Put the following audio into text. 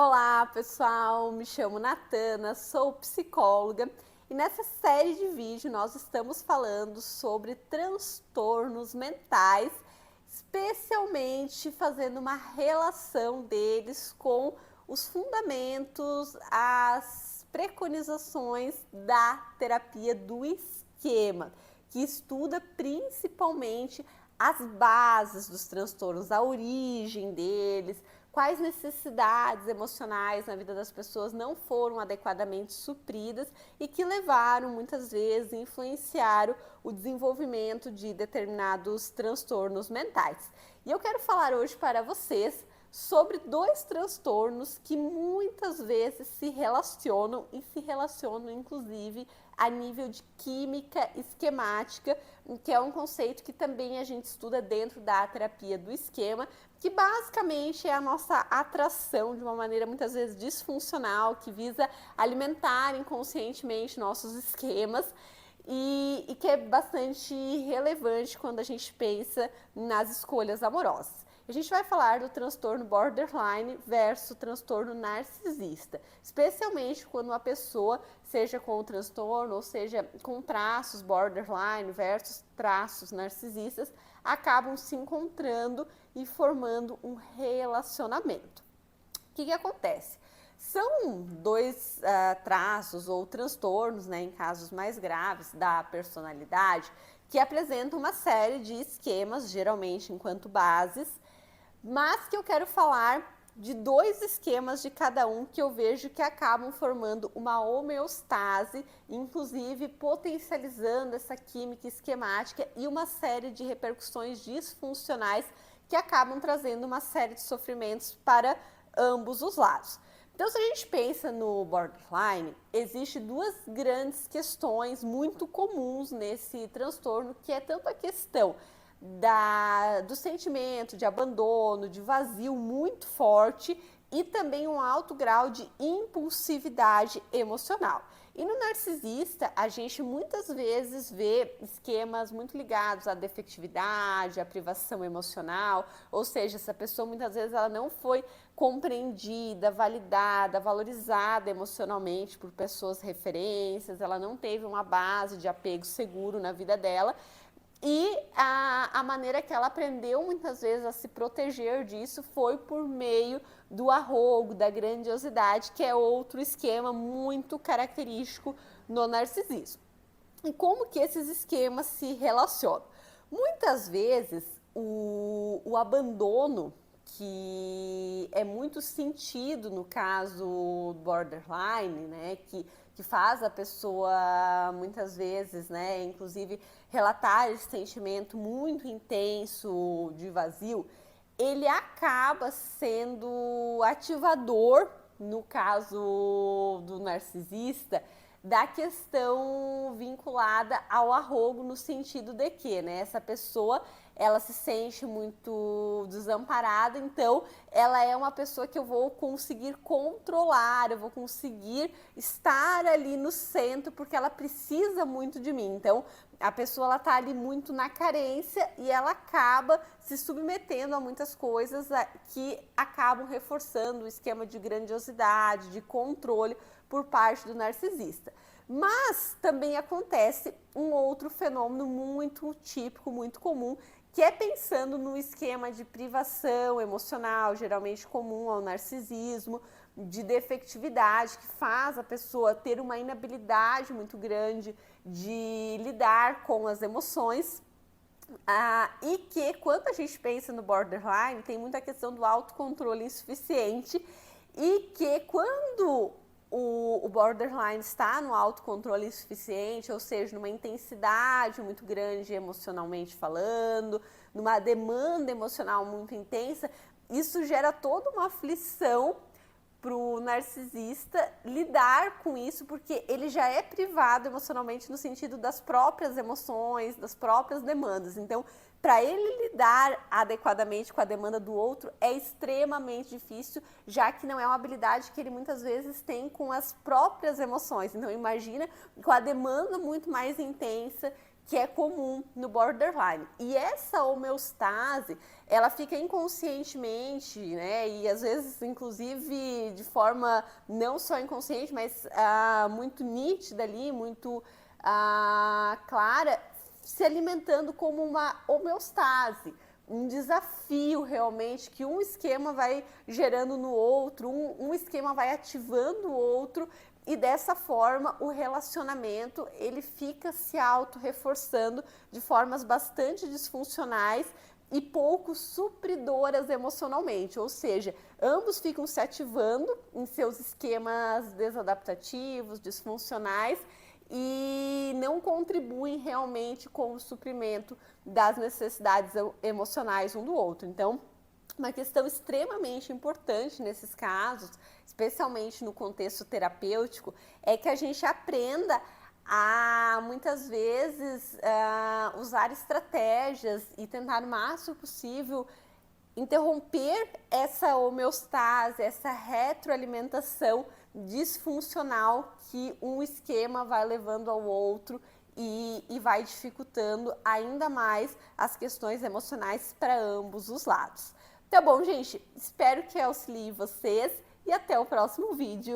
Olá, pessoal! Me chamo Natana, sou psicóloga e nessa série de vídeos nós estamos falando sobre transtornos mentais, especialmente fazendo uma relação deles com os fundamentos, as preconizações da terapia do esquema, que estuda principalmente as bases dos transtornos, a origem deles, quais necessidades emocionais na vida das pessoas não foram adequadamente supridas e que levaram, muitas vezes, influenciaram o desenvolvimento de determinados transtornos mentais. E eu quero falar hoje para vocês sobre dois transtornos que muitas vezes se relacionam inclusive a nível de química esquemática, que é um conceito que também a gente estuda dentro da terapia do esquema, que basicamente é a nossa atração de uma maneira muitas vezes disfuncional, que visa alimentar inconscientemente nossos esquemas e que é bastante relevante quando a gente pensa nas escolhas amorosas. A gente vai falar do transtorno borderline versus transtorno narcisista, especialmente quando uma pessoa, seja com o transtorno ou seja com traços borderline versus traços narcisistas, acabam se encontrando e formando um relacionamento. O que acontece? São dois traços ou transtornos, né, em casos mais graves da personalidade, que apresentam uma série de esquemas, geralmente enquanto bases, mas que eu quero falar de dois esquemas de cada um que eu vejo que acabam formando uma homeostase, inclusive potencializando essa química esquemática e uma série de repercussões disfuncionais que acabam trazendo uma série de sofrimentos para ambos os lados. Então, se a gente pensa no borderline, existem duas grandes questões muito comuns nesse transtorno, que é tanto a questão do sentimento de abandono, de vazio muito forte e também um alto grau de impulsividade emocional. E no narcisista, a gente muitas vezes vê esquemas muito ligados à defectividade, à privação emocional, ou seja, essa pessoa muitas vezes ela não foi compreendida, validada, valorizada emocionalmente por pessoas referências, ela não teve uma base de apego seguro na vida dela. E a maneira que ela aprendeu muitas vezes a se proteger disso foi por meio do arrogo, da grandiosidade, que é outro esquema muito característico no narcisismo. E como que esses esquemas se relacionam? Muitas vezes o abandono, que é muito sentido no caso borderline, né, que faz a pessoa muitas vezes, né, inclusive relatar esse sentimento muito intenso de vazio, ele acaba sendo ativador, no caso do narcisista, da questão vinculada ao arrogo, no sentido de que, né, essa pessoa ela se sente muito desamparada, então ela é uma pessoa que eu vou conseguir controlar, eu vou conseguir estar ali no centro porque ela precisa muito de mim. Então a pessoa ela tá ali muito na carência e ela acaba se submetendo a muitas coisas que acabam reforçando o esquema de grandiosidade, de controle por parte do narcisista. Mas também acontece um outro fenômeno muito típico, muito comum, que é pensando no esquema de privação emocional, geralmente comum ao narcisismo, de defectividade, que faz a pessoa ter uma inabilidade muito grande de lidar com as emoções. E que quando a gente pensa no borderline, tem muita questão do autocontrole insuficiente e que quando o borderline está no autocontrole insuficiente, ou seja, numa intensidade muito grande emocionalmente falando, numa demanda emocional muito intensa, isso gera toda uma aflição para o narcisista lidar com isso, porque ele já é privado emocionalmente no sentido das próprias emoções, das próprias demandas. Então, para ele lidar adequadamente com a demanda do outro é extremamente difícil, já que não é uma habilidade que ele muitas vezes tem com as próprias emoções. Então, imagina com a demanda muito mais intensa que é comum no borderline. E essa homeostase, ela fica inconscientemente, né? E às vezes, inclusive, de forma não só inconsciente, mas muito nítida ali, muito clara, se alimentando como uma homeostase. Um desafio realmente que um esquema vai gerando no outro, um esquema vai ativando o outro, e dessa forma o relacionamento ele fica se auto-reforçando de formas bastante disfuncionais e pouco supridoras emocionalmente, ou seja, ambos ficam se ativando em seus esquemas desadaptativos, disfuncionais, e não contribuem realmente com o suprimento das necessidades emocionais um do outro. Então, uma questão extremamente importante nesses casos, especialmente no contexto terapêutico, é que a gente aprenda a, muitas vezes, usar estratégias e tentar o máximo possível interromper essa homeostase, essa retroalimentação disfuncional que um esquema vai levando ao outro e vai dificultando ainda mais as questões emocionais para ambos os lados. Tá bom, gente? Espero que auxilie vocês e até o próximo vídeo.